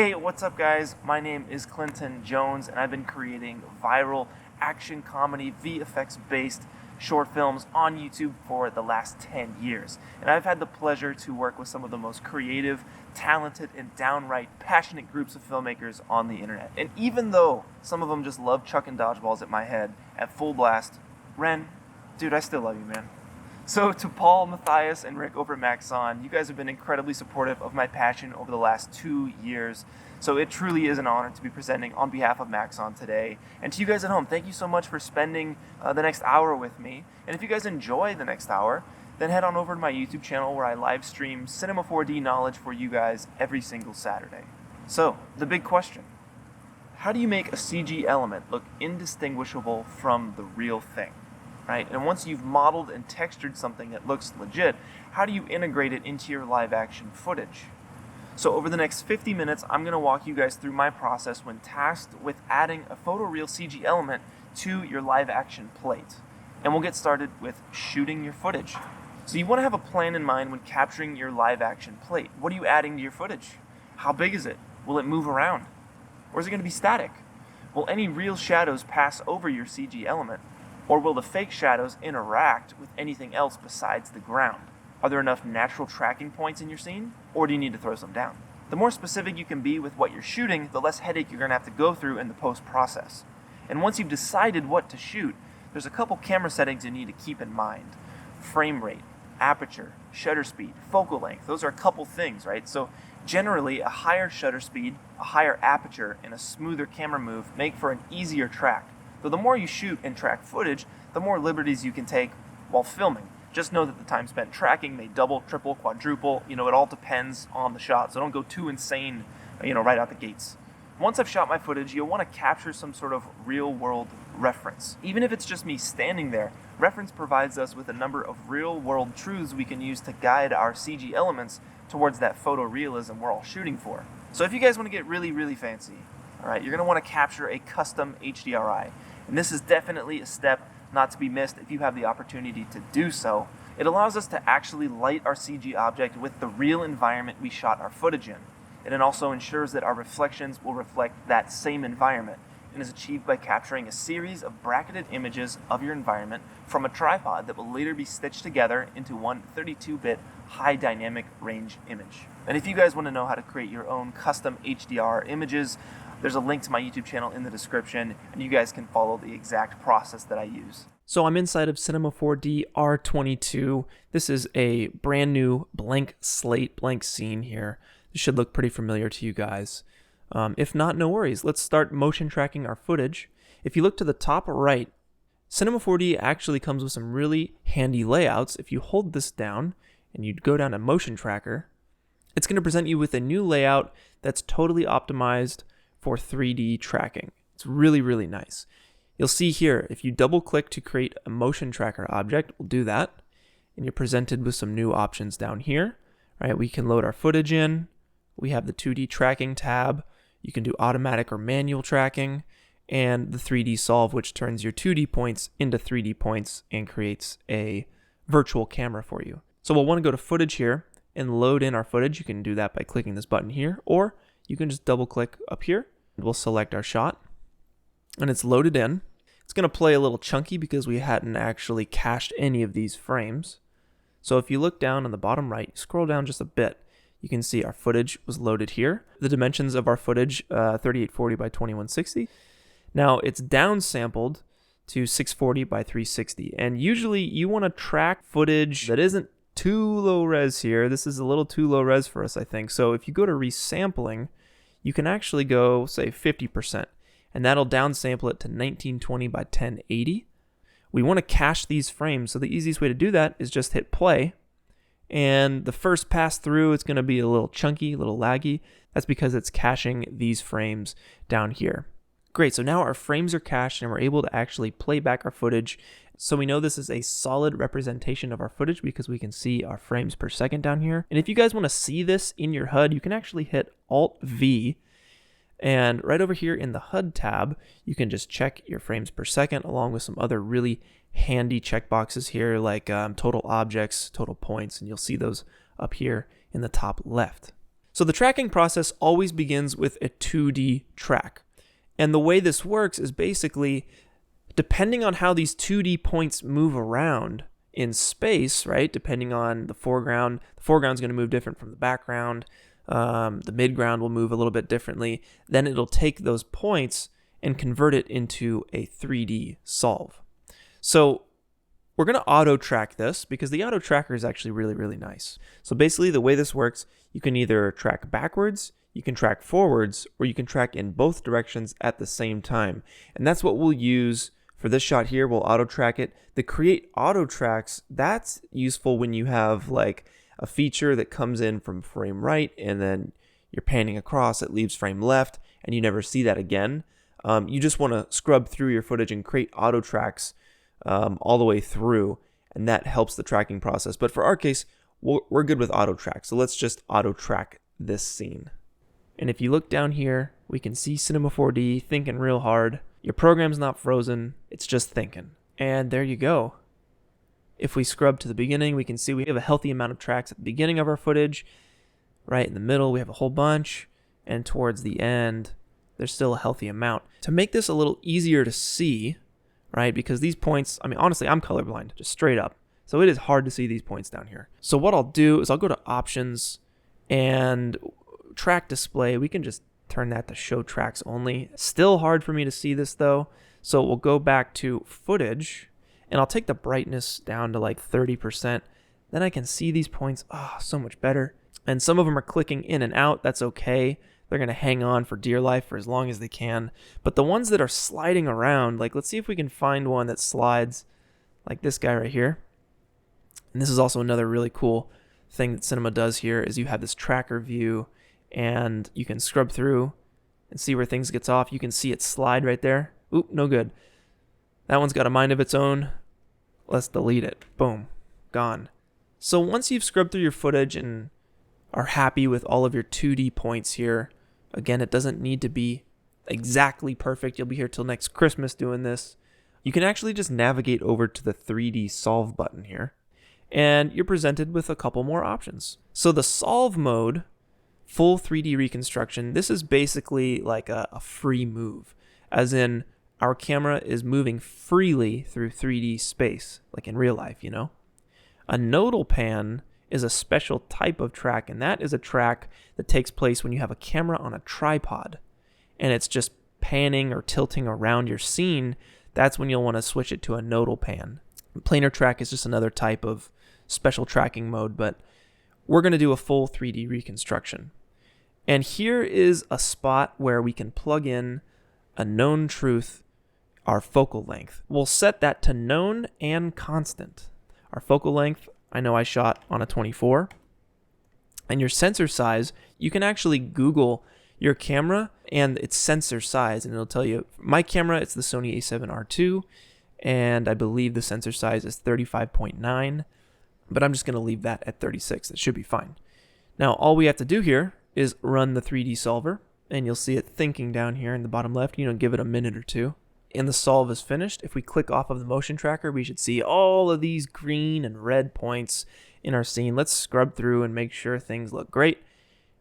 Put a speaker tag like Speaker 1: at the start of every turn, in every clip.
Speaker 1: Hey, what's up guys? My name is Clinton Jones and I've been creating viral action comedy VFX based short films on YouTube for the last 10 years. And I've had the pleasure to work with some of the most creative, talented, and downright passionate groups of filmmakers on the internet. And even though some of them just love chucking dodgeballs at my head at full blast, Ren, dude, I still love you, man. So to Paul, Matthias, and Rick over at Maxon, you guys have been incredibly supportive of my passion over the last 2 years. So it truly is an honor to be presenting on behalf of Maxon today. And to you guys at home, thank you so much for spending the next hour with me. And if you guys enjoy the next hour, then head on over to my YouTube channel where I live stream Cinema 4D knowledge for you guys every single Saturday. So, the big question. How do you make a CG element look indistinguishable from the real thing? Right? And once you've modeled and textured something that looks legit, how do you integrate it into your live action footage? So over the next 50 minutes, I'm going to walk you guys through my process when tasked with adding a photoreal CG element to your live action plate. And we'll get started with shooting your footage. So you want to have a plan in mind when capturing your live action plate. What are you adding to your footage? How big is it? Will it move around? Or is it going to be static? Will any real shadows pass over your CG element? Or will the fake shadows interact with anything else besides the ground? Are there enough natural tracking points in your scene? Or do you need to throw some down? The more specific you can be with what you're shooting, the less headache you're going to have to go through in the post-process. And once you've decided what to shoot, there's a couple camera settings you need to keep in mind. Frame rate, aperture, shutter speed, focal length. Those are a couple things, right? So generally, a higher shutter speed, a higher aperture, and a smoother camera move make for an easier track. So the more you shoot and track footage, the more liberties you can take while filming. Just know that the time spent tracking may double, triple, quadruple. It all depends on the shot. So don't go too insane, right out the gates. Once I've shot my footage, you'll want to capture some sort of real-world reference. Even if it's just me standing there, reference provides us with a number of real-world truths we can use to guide our CG elements towards that photorealism we're all shooting for. So if you guys want to get really, really fancy, all right, you're going to want to capture a custom HDRI. And this is definitely a step not to be missed if you have the opportunity to do so. It allows us to actually light our CG object with the real environment we shot our footage in. And it also ensures that our reflections will reflect that same environment, and is achieved by capturing a series of bracketed images of your environment from a tripod that will later be stitched together into one 32-bit high dynamic range image. And if you guys want to know how to create your own custom HDR images, there's a link to my YouTube channel in the description, and you guys can follow the exact process that I use. So I'm inside of Cinema 4D R22. This is a brand new blank slate, blank scene here. This should look pretty familiar to you guys. If not, no worries. Let's start motion tracking our footage. If you look to the top right, Cinema 4D actually comes with some really handy layouts. If you hold this down and you go down to Motion Tracker, it's going to present you with a new layout that's totally optimized for 3D tracking. It's really, really nice. You'll see here, if you double click to create a motion tracker object, we'll do that. And you're presented with some new options down here, right? We can load our footage in. We have the 2D tracking tab. You can do automatic or manual tracking, and the 3D solve, which turns your 2D points into 3D points and creates a virtual camera for you. So we'll want to go to footage here and load in our footage. You can do that by clicking this button here, or you can just double click up here. We'll select our shot, and it's loaded in. It's going to play a little chunky because we hadn't actually cached any of these frames. So if you look down on the bottom right, scroll down just a bit, you can see our footage was loaded here. The dimensions of our footage, 3840 by 2160. Now it's downsampled to 640 by 360. And usually you want to track footage that isn't too low res here. This is a little too low res for us, I think. So if you go to resampling, you can actually go, say, 50%, and that'll downsample it to 1920 by 1080. We want to cache these frames, so the easiest way to do that is just hit play, and the first pass through, it's going to be a little chunky, a little laggy. That's because it's caching these frames down here. Great, so now our frames are cached, and we're able to actually play back our footage. So we know this is a solid representation of our footage because we can see our frames per second down here. And if you guys want to see this in your HUD, you can actually hit Alt-V, and right over here in the HUD tab, you can just check your frames per second along with some other really handy checkboxes here like total objects, total points, and you'll see those up here in the top left.
Speaker 2: So the tracking process always begins with a 2D track. And the way this works is basically, depending on how these 2D points move around in space, right? Depending on the foreground's going to move different from the background. The midground will move a little bit differently. Then it'll take those points and convert it into a 3D solve. So we're going to auto track this because the auto tracker is actually really, really nice. So basically the way this works, you can either track backwards, you can track forwards, or you can track in both directions at the same time. And that's what we'll use for this shot here. We'll auto track it. The create auto tracks, that's useful when you have like a feature that comes in from frame right and then you're panning across, it leaves frame left and you never see that again. You just want to scrub through your footage and create auto tracks all the way through, and that helps the tracking process. But for our case, we're good with auto track. So let's just auto track this scene. And if you look down here, we can see Cinema 4D thinking real hard. Your program's not frozen, it's just thinking. And there you go. If we scrub to the beginning, we can see we have a healthy amount of tracks at the beginning of our footage. Right in the middle, we have a whole bunch. And towards the end, there's still a healthy amount. To make this a little easier to see, right, because these points, I mean, honestly, I'm colorblind, just straight up. So it is hard to see these points down here. So what I'll do is I'll go to Options and Track Display. We can just turn that to Show Tracks Only. Still hard for me to see this though. So we'll go back to Footage and I'll take the brightness down to like 30%. Then I can see these points, so much better. And some of them are clicking in and out. That's okay. They're going to hang on for dear life for as long as they can. But the ones that are sliding around, like let's see if we can find one that slides like this guy right here. And this is also another really cool thing that Cinema does here is you have this tracker view and you can scrub through and see where things gets off. You can see it slide right there. Oop, no good. That one's got a mind of its own. Let's delete it. Boom, gone. So once you've scrubbed through your footage and are happy with all of your 2D points here, again, it doesn't need to be exactly perfect. You'll be here till next Christmas doing this. You can actually just navigate over to the 3D solve button here, and you're presented with a couple more options. So the solve mode, full 3D reconstruction, this is basically like a free move, as in our camera is moving freely through 3D space, like in real life, you know? A nodal pan is a special type of track, and that is a track that takes place when you have a camera on a tripod and it's just panning or tilting around your scene. That's when you'll want to switch it to a nodal pan. Planar track is just another type of special tracking mode, but we're going to do a full 3D reconstruction. And here is a spot where we can plug in a known truth, our focal length. We'll set that to known and constant. Our focal length, I know I shot on a 24. And your sensor size, you can actually Google your camera and its sensor size, and it'll tell you, my camera, it's the Sony a7R II, and I believe the sensor size is 35.9, but I'm just going to leave that at 36. It should be fine. Now, all we have to do here is run the 3D solver, and you'll see it thinking down here in the bottom left. Give it a minute or two. And the solve is finished. If we click off of the motion tracker, we should see all of these green and red points in our scene. Let's scrub through and make sure things look great.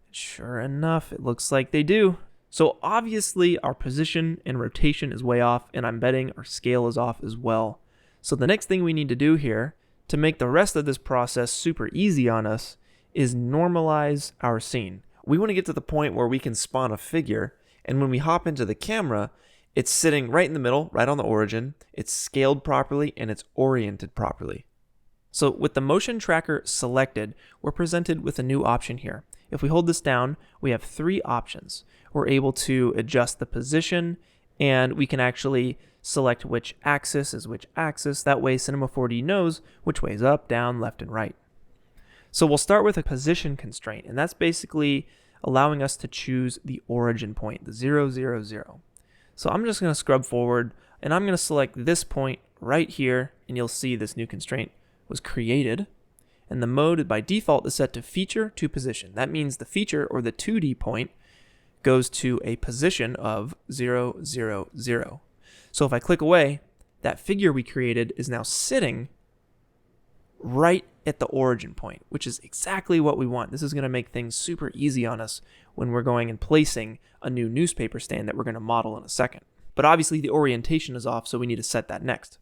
Speaker 2: Sure enough, it looks like they do. So obviously our position and rotation is way off, and I'm betting our scale is off as well. So the next thing we need to do here to make the rest of this process super easy on us is normalize our scene. We want to get to the point where we can spawn a figure, and when we hop into the camera, it's sitting right in the middle, right on the origin. It's scaled properly and it's oriented properly. So with the motion tracker selected, we're presented with a new option here. If we hold this down, we have 3 options. We're able to adjust the position, and we can actually select which axis is which axis. That way Cinema 4D knows which way is up, down, left, and right. So we'll start with a position constraint, and that's basically allowing us to choose the origin point, the 0, 0, 0. So I'm just going to scrub forward, and I'm going to select this point right here, and you'll see this new constraint was created. And the mode by default is set to feature to position. That means the feature, or the 2D point, goes to a position of 0, 0, 0. So if I click away, that figure we created is now sitting right at the origin point, which is exactly what we want. This is going to make things super easy on us when we're going and placing a new newspaper stand that we're going to model in a second. But obviously the orientation is off, so we need to set that next.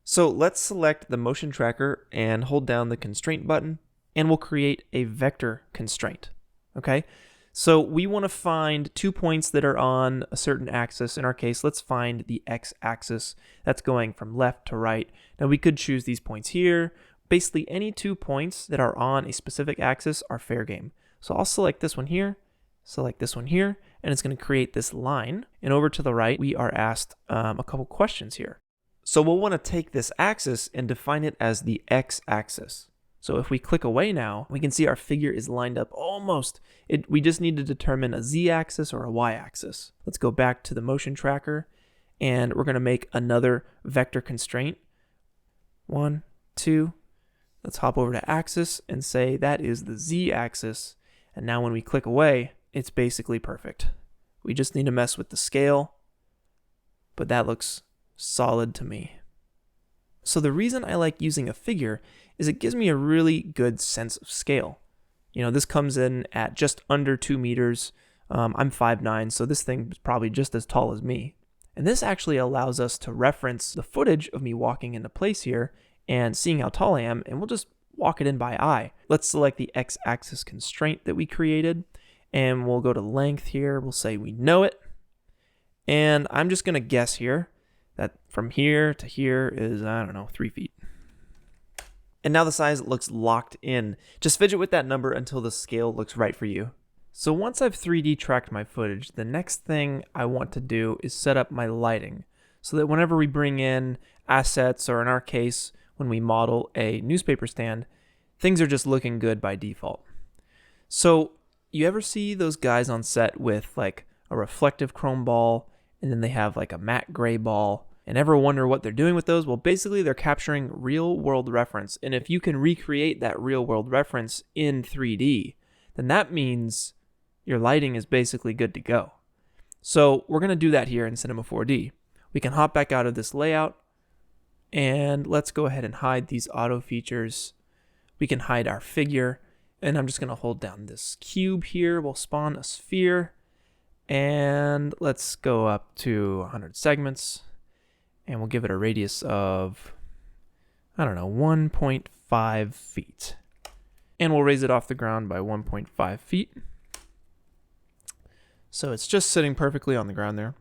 Speaker 2: So let's select the motion tracker and hold down the constraint button, and we'll create a vector constraint. Okay, so we want to find 2 points that are on a certain axis. In our case, let's find the x-axis that's going from left to right. Now we could choose these points here. Basically any 2 points that are on a specific axis are fair game. So I'll select this one here, select this one here, and it's going to create this line. And over to the right, we are asked a couple questions here. So we'll want to take this axis and define it as the x-axis. So if we click away now, we can see our figure is lined up almost. We just need to determine a z-axis or a y-axis. Let's go back to the motion tracker, and we're going to make another vector constraint. 1, 2. Let's hop over to axis and say that is the z-axis. And now when we click away, it's basically perfect. We just need to mess with the scale, but that looks solid to me. So the reason I like using a figure is it gives me a really good sense of scale. You know, this comes in at just under 2 meters. I'm 5'9", so this thing is probably just as tall as me. And this actually allows us to reference the footage of me walking into place here and seeing how tall I am, and we'll just walk it in by eye. Let's select the x-axis constraint that we created, and we'll go to length here. We'll say we know it, and I'm just going to guess here that from here to here is, I don't know, 3 feet. And now the size looks locked in. Just fidget with that number until the scale looks right for you. So once I've 3D tracked my footage, the next thing I want to do is set up my lighting so that whenever we bring in assets, or in our case, when we model a newspaper stand, things are just looking good by default. So you ever see those guys on set with like a reflective chrome ball, and then they have like a matte gray ball, and ever wonder what they're doing with those? Well, basically they're capturing real world reference. And if you can recreate that real world reference in 3D, then that means your lighting is basically good to go. So we're going to do that here in Cinema 4D. We can hop back out of this layout, and let's go ahead and hide these auto features. We can hide our figure, and I'm just going to hold down this cube here. We'll spawn a sphere, and let's go up to 100 segments. And we'll give it a radius of, I don't know, 1.5 feet. And we'll raise it off the ground by 1.5 feet. So it's just sitting perfectly on the ground there.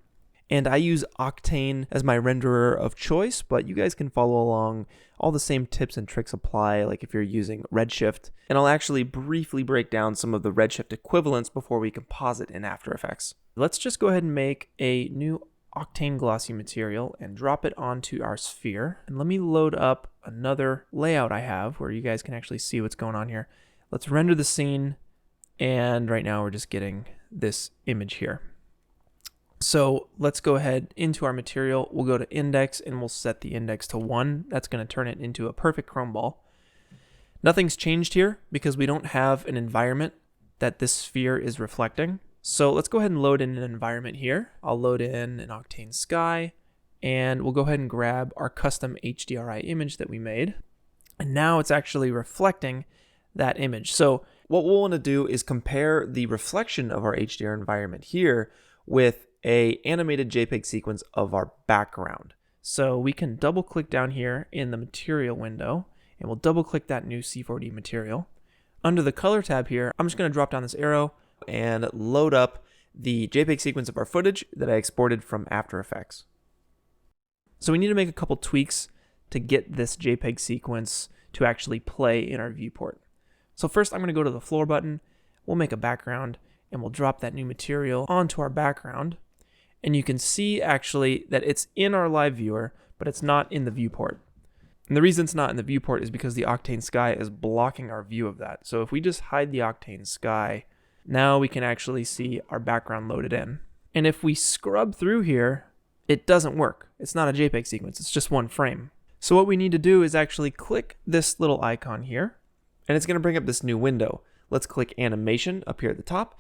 Speaker 2: And I use Octane as my renderer of choice, but you guys can follow along. All the same tips and tricks apply, like if you're using Redshift. And I'll actually briefly break down some of the Redshift equivalents before we composite in After Effects. Let's just go ahead and make a new Octane glossy material and drop it onto our sphere. And let me load up another layout I have where you guys can actually see what's going on here. Let's render the scene, and right now we're just getting this image here. So let's go ahead into our material. We'll go to index and we'll set the index to 1. That's going to turn it into a perfect chrome ball. Nothing's changed here because we don't have an environment that this sphere is reflecting. So let's go ahead and load in an environment here. I'll load in an Octane sky, and we'll go ahead and grab our custom HDRI image that we made. And now it's actually reflecting that image. So what we'll want to do is compare the reflection of our HDR environment here with a animated JPEG sequence of our background. So we can double click down here in the material window, and we'll double click that new C4D material. Under the color tab here, I'm just going to drop down this arrow and load up the JPEG sequence of our footage that I exported from After Effects. So we need to make a couple tweaks to get this JPEG sequence to actually play in our viewport. So first I'm going to go to the floor button, we'll make a background, and we'll drop that new material onto our background. And you can see actually that it's in our live viewer, but it's not in the viewport. And the reason it's not in the viewport is because the Octane sky is blocking our view of that. So if we just hide the Octane sky, now we can actually see our background loaded in. And if we scrub through here, it doesn't work. It's not a JPEG sequence, it's just one frame. So what we need to do is actually click this little icon here, and it's going to bring up this new window. Let's click animation up here at the top,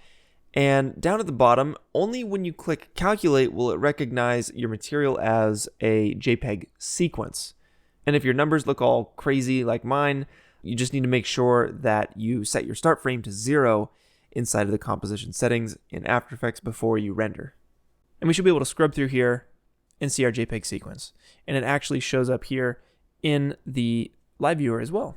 Speaker 2: and down at the bottom, only when you click calculate will it recognize your material as a JPEG sequence. And if your numbers look all crazy like mine, You just need to make sure that you set your start frame to 0 inside of the composition settings in After Effects before you render. And we should be able to scrub through here and see our JPEG sequence. And it actually shows up here in the live viewer as well.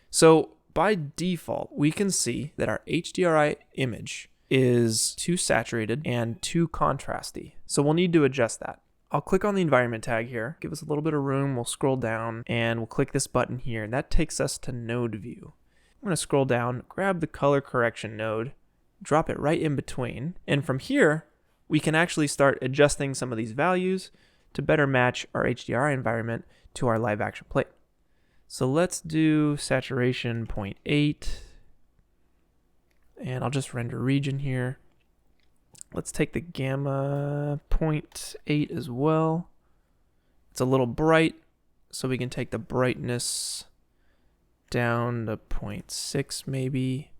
Speaker 2: So by default, we can see that our HDRI image is too saturated and too contrasty. So we'll need to adjust that. I'll click on the environment tag here, give us a little bit of room, we'll scroll down and we'll click this button here, and that takes us to node view. I'm gonna scroll down, grab the color correction node, drop it right in between, and from here, we can actually start adjusting some of these values to better match our HDRI environment to our live action plate. So let's do saturation 0.8, and I'll just render region here. Let's take the gamma 0.8 as well. It's a little bright, so we can take the brightness down to 0.6 maybe,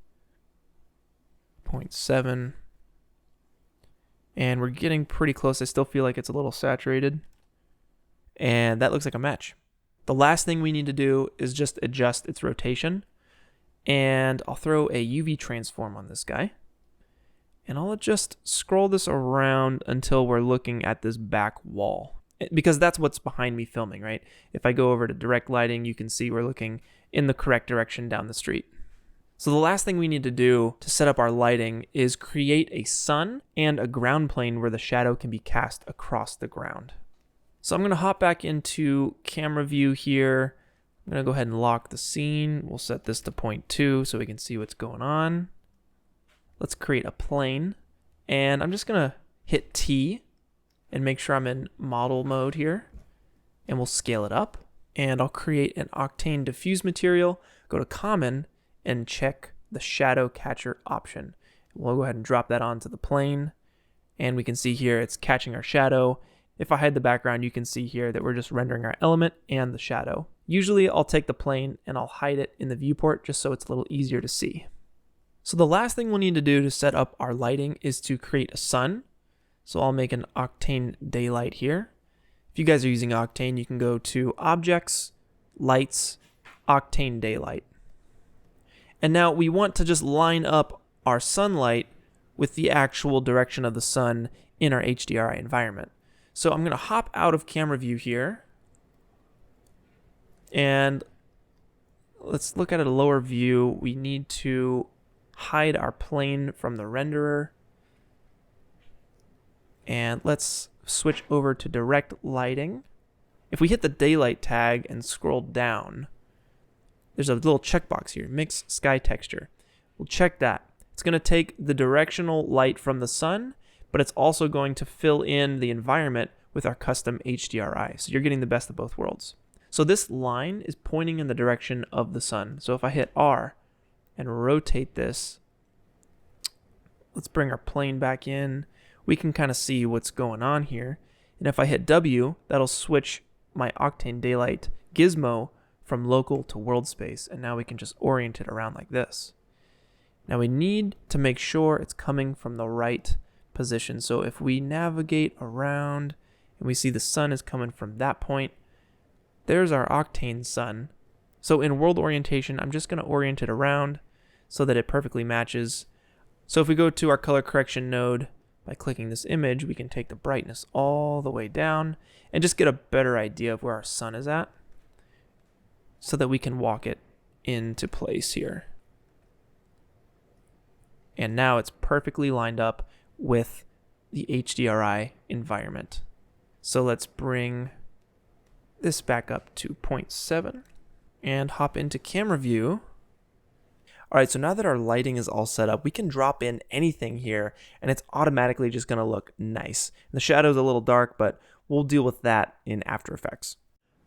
Speaker 2: 0.7. And we're getting pretty close. I still feel like it's a little saturated. And that looks like a match. The last thing we need to do is just adjust its rotation. And I'll throw a UV transform on this guy. And I'll just scroll this around until we're looking at this back wall. Because that's what's behind me filming, right? If I go over to direct lighting, you can see we're looking in the correct direction down the street. So the last thing we need to do to set up our lighting is create a sun and a ground plane where the shadow can be cast across the ground. So I'm going to hop back into camera view here. I'm going to go ahead and lock the scene. We'll set this to 0.2 so we can see what's going on. Let's create a plane. And I'm just going to hit T and make sure I'm in model mode here. And we'll scale it up. And I'll create an Octane diffuse material, go to common, and check the shadow catcher option. We'll go ahead and drop that onto the plane, and we can see here it's catching our shadow. If I hide the background, you can see here that we're just rendering our element and the shadow. Usually I'll take the plane and I'll hide it in the viewport just so it's a little easier to see. So the last thing we'll need to do to set up our lighting is to create a sun. So I'll make an Octane daylight here. If you guys are using Octane, you can go to Objects, Lights, Octane Daylight. And now we want to just line up our sunlight with the actual direction of the sun in our HDRI environment. So I'm going to hop out of camera view here. And let's look at a lower view. We need to hide our plane from the renderer. And let's switch over to direct lighting. If we hit the daylight tag and scroll down, there's a little checkbox here, mix sky texture. We'll check that. It's going to take the directional light from the sun, but it's also going to fill in the environment with our custom HDRI. So you're getting the best of both worlds. So this line is pointing in the direction of the sun. So if I hit R and rotate this, let's bring our plane back in. We can kind of see what's going on here. And if I hit W, that'll switch my Octane Daylight gizmo from local to world space, and now we can just orient it around like this. Now we need to make sure it's coming from the right position. So if we navigate around and we see the sun is coming from that point, there's our Octane sun. So in world orientation, I'm just going to orient it around so that it perfectly matches. So if we go to our color correction node, by clicking this image, we can take the brightness all the way down and just get a better idea of where our sun is at so that we can walk it into place here. And now it's perfectly lined up with the HDRI environment. So let's bring this back up to 0.7 and hop into camera view. All right, so now that our lighting is all set up, we can drop in anything here and it's automatically just going to look nice. The shadow's a little dark, but we'll deal with that in After Effects.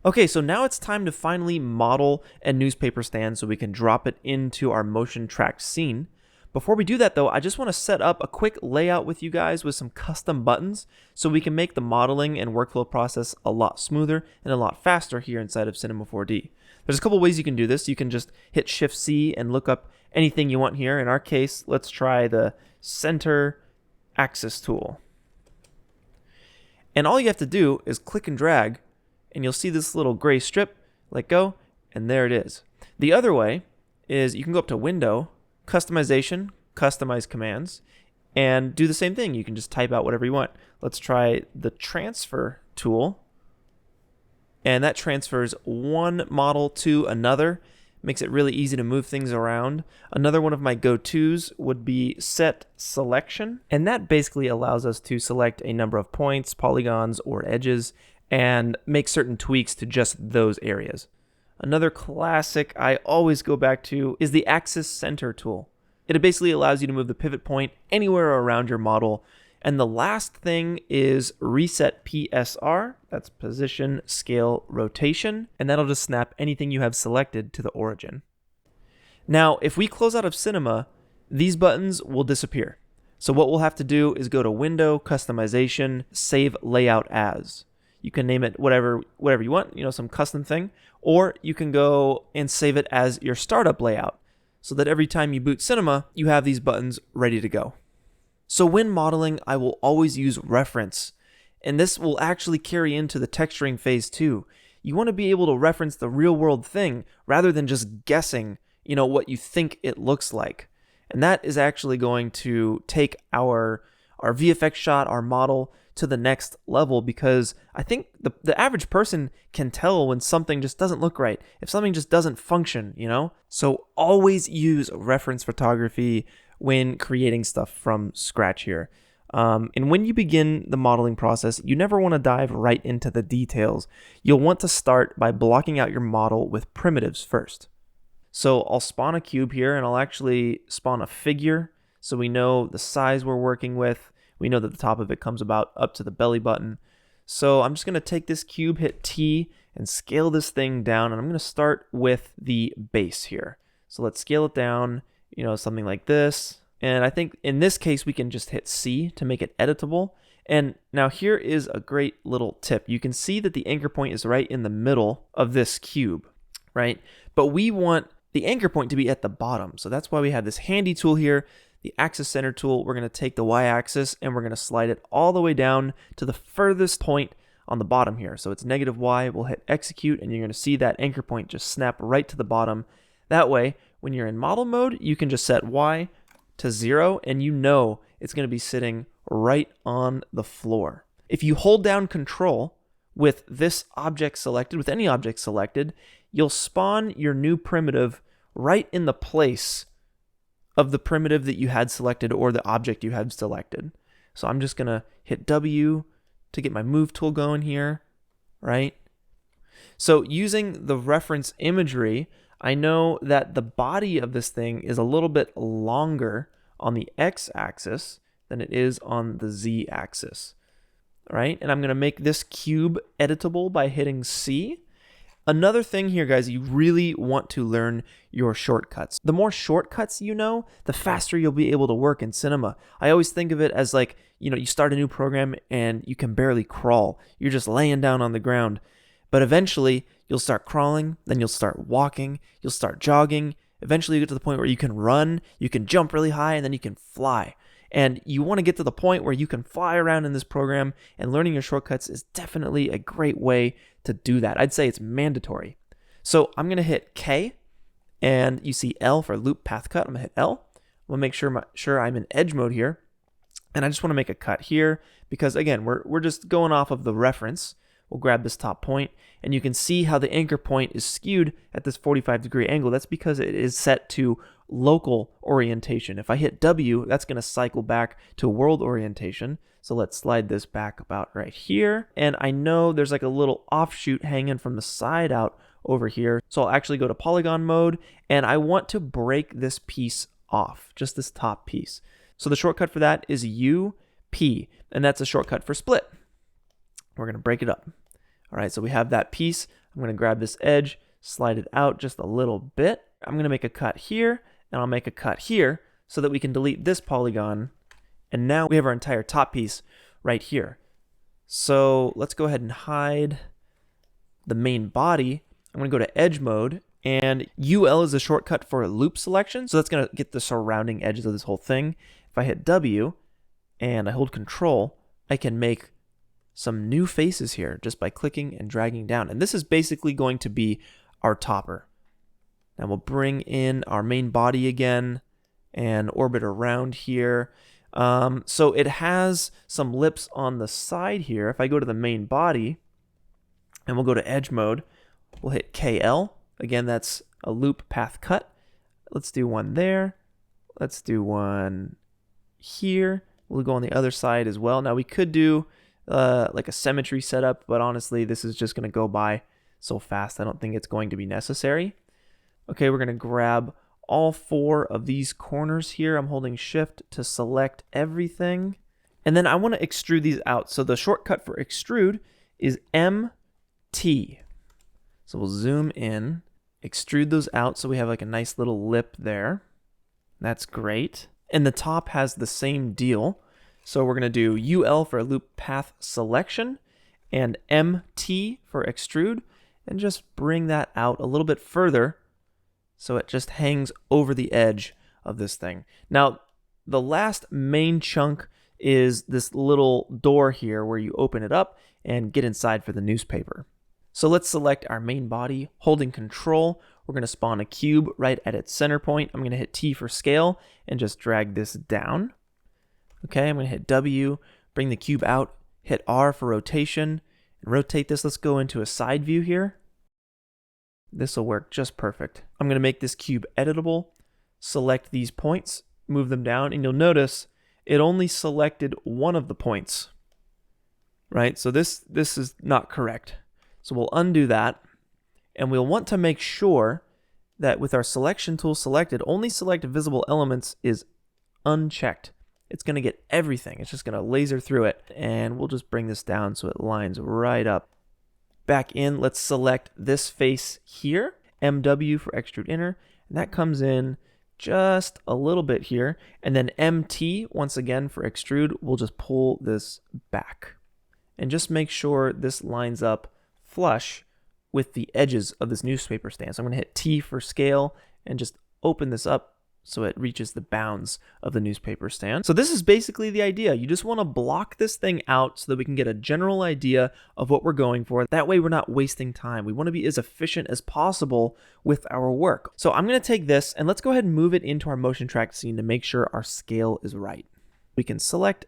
Speaker 2: Okay, so now it's time to finally model a newspaper stand so we can drop it into our motion tracked scene. Before we do that though, I just want to set up a quick layout with you guys with some custom buttons so we can make the modeling and workflow process a lot smoother and a lot faster here inside of Cinema 4D. There's a couple ways you can do this. You can just hit Shift C and look up anything you want here. In our case, let's try the center axis tool. And all you have to do is click and drag and you'll see this little gray strip, let go, and there it is. The other way is you can go up to Window, Customization, Customize Commands, and do the same thing. You can just type out whatever you want. Let's try the Transfer tool. And that transfers one model to another. Makes it really easy to move things around. Another one of my go-tos would be Set Selection. And that basically allows us to select a number of points, polygons, or edges, and make certain tweaks to just those areas. Another classic I always go back to is the Axis Center tool. It basically allows you to move the pivot point anywhere around your model. And the last thing is Reset PSR. That's Position, Scale, Rotation. And that'll just snap anything you have selected to the origin. Now, if we close out of Cinema, these buttons will disappear. So what we'll have to do is go to Window, Customization, Save Layout As. You can name it whatever you want, some custom thing. Or you can go and save it as your startup layout, so that every time you boot Cinema, you have these buttons ready to go. So when modeling, I will always use reference, and this will actually carry into the texturing phase too. You want to be able to reference the real world thing rather than just guessing, what you think it looks like. And that is actually going to take our VFX shot, our model, to the next level, because I think the average person can tell when something just doesn't look right, if something just doesn't function, So always use reference photography when creating stuff from scratch here. And when you begin the modeling process, you never want to dive right into the details. You'll want to start by blocking out your model with primitives first. So I'll spawn a cube here, and I'll actually spawn a figure so we know the size we're working with. We know that the top of it comes about up to the belly button. So I'm just going to take this cube, hit T, and scale this thing down. And I'm going to start with the base here. So let's scale it down, something like this. And I think in this case, we can just hit C to make it editable. And now here is a great little tip. You can see that the anchor point is right in the middle of this cube, right? But we want the anchor point to be at the bottom. So that's why we have this handy tool here. The Axis Center tool, we're going to take the y-axis and we're going to slide it all the way down to the furthest point on the bottom here. So it's -y, we'll hit execute, and you're going to see that anchor point just snap right to the bottom. That way, when you're in model mode, you can just set y to 0, and it's going to be sitting right on the floor. If you hold down Control with this object selected, with any object selected, you'll spawn your new primitive right in the place of the primitive that you had selected or the object you had selected. So I'm just going to hit W to get my move tool going here, right? So using the reference imagery, I know that the body of this thing is a little bit longer on the x-axis than it is on the z-axis, right? And I'm going to make this cube editable by hitting C. Another thing here, guys, you really want to learn your shortcuts. The more shortcuts you know, the faster you'll be able to work in Cinema. I always think of it as like, you start a new program and you can barely crawl. You're just laying down on the ground. But eventually, you'll start crawling, then you'll start walking, you'll start jogging. Eventually, you get to the point where you can run, you can jump really high, and then you can fly. And you want to get to the point where you can fly around in this program, and learning your shortcuts is definitely a great way to do that. I'd say it's mandatory. So I'm going to hit K, and you see L for loop path cut. I'm going to hit L. I'm going to make sure I'm in edge mode here. And I just want to make a cut here because, again, we're just going off of the reference. We'll grab this top point, and you can see how the anchor point is skewed at this 45-degree angle. That's because it is set to local orientation. If I hit W, that's going to cycle back to world orientation. So let's slide this back about right here. And I know there's like a little offshoot hanging from the side out over here. So I'll actually go to polygon mode, and I want to break this piece off, just this top piece. So the shortcut for that is UP, and that's a shortcut for split. We're going to break it up. All right, so we have that piece. I'm going to grab this edge, slide it out just a little bit. I'm going to make a cut here, and I'll make a cut here so that we can delete this polygon. And now we have our entire top piece right here. So let's go ahead and hide the main body. I'm going to go to edge mode, and UL is a shortcut for loop selection. So that's going to get the surrounding edges of this whole thing. If I hit W and I hold Control, I can make some new faces here just by clicking and dragging down. And this is basically going to be our topper. Now we'll bring in our main body again and orbit around here. So it has some lips on the side here. If I go to the main body and we'll go to edge mode, we'll hit KL. Again, that's a loop path cut. Let's do one there. Let's do one here. We'll go on the other side as well. Now we could do like a symmetry setup, but honestly, this is just going to go by so fast. I don't think it's going to be necessary. Okay, we're going to grab all 4 of these corners here. I'm holding shift to select everything. And then I want to extrude these out. So the shortcut for extrude is MT. So we'll zoom in, extrude those out so we have like a nice little lip there. That's great. And the top has the same deal. So we're going to do UL for loop path selection and MT for extrude, and just bring that out a little bit further so it just hangs over the edge of this thing. Now, the last main chunk is this little door here where you open it up and get inside for the newspaper. So let's select our main body, holding control. We're going to spawn a cube right at its center point. I'm going to hit T for scale and just drag this down. Okay, I'm going to hit W, bring the cube out, hit R for rotation, and rotate this. Let's go into a side view here. This will work just perfect. I'm going to make this cube editable, select these points, move them down, and you'll notice it only selected one of the points, right? So this is not correct. So we'll undo that, and we'll want to make sure that with our selection tool selected, only select visible elements is unchecked. It's going to get everything. It's just going to laser through it, and we'll just bring this down so it lines right up. Back in, let's select this face here, MW for extrude inner, and that comes in just a little bit here, and then MT, once again for extrude, we'll just pull this back. And just make sure this lines up flush with the edges of this newspaper stand. So I'm going to hit T for scale and just open this up so it reaches the bounds of the newspaper stand. So this is basically the idea. You just want to block this thing out so that we can get a general idea of what we're going for. That way we're not wasting time. We want to be as efficient as possible with our work. So I'm going to take this and let's go ahead and move it into our motion track scene to make sure our scale is right. We can select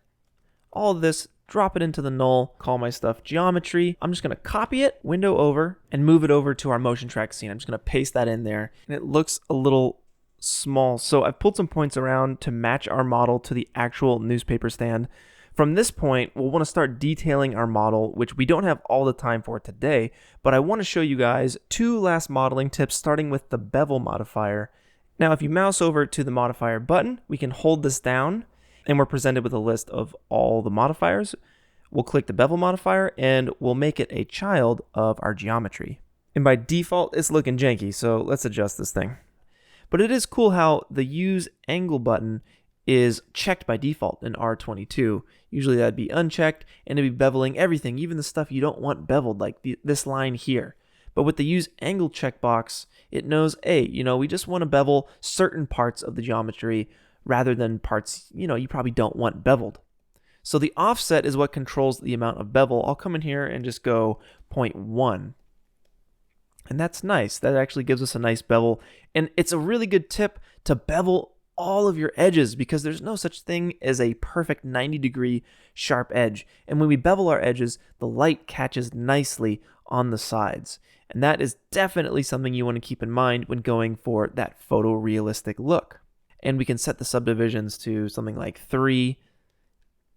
Speaker 2: all of this, drop it into the null, call my stuff geometry. I'm just going to copy it, window over, and move it over to our motion track scene. I'm just going to paste that in there, and it looks a little small. So I've pulled some points around to match our model to the actual newspaper stand. From this point, we'll want to start detailing our model, which we don't have all the time for today, but I want to show you guys 2 last modeling tips, starting with the Bevel Modifier. Now, if you mouse over to the modifier button, we can hold this down, and we're presented with a list of all the modifiers. We'll click the Bevel Modifier, and we'll make it a child of our geometry. And by default, it's looking janky, so let's adjust this thing. But it is cool how the Use Angle button is checked by default in R22. Usually that'd be unchecked, and it'd be beveling everything, even the stuff you don't want beveled, like this line here. But with the Use Angle checkbox, it knows, hey, we just want to bevel certain parts of the geometry rather than parts, you probably don't want beveled. So the offset is what controls the amount of bevel. I'll come in here and just go 0.1. And that's nice. That actually gives us a nice bevel. And it's a really good tip to bevel all of your edges because there's no such thing as a perfect 90-degree sharp edge. And when we bevel our edges, the light catches nicely on the sides. And that is definitely something you want to keep in mind when going for that photorealistic look. And we can set the subdivisions to something like 3.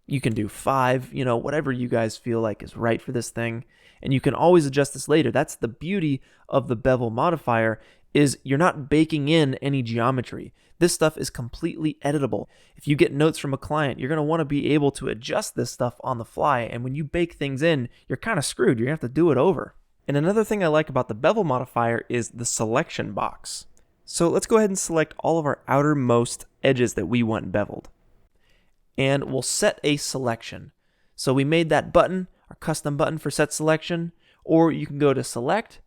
Speaker 2: You can do 5, whatever you guys feel like is right for this thing. And you can always adjust this later. That's the beauty of the Bevel Modifier, is you're not baking in any geometry. This stuff is completely editable. If you get notes from a client, you're going to want to be able to adjust this stuff on the fly. And when you bake things in, you're kind of screwed. You're going to have to do it over. And another thing I like about the Bevel Modifier is the selection box. So let's go ahead and select all of our outermost edges that we want beveled. And we'll set a selection. So we made that button, our custom button for set selection, or you can go to select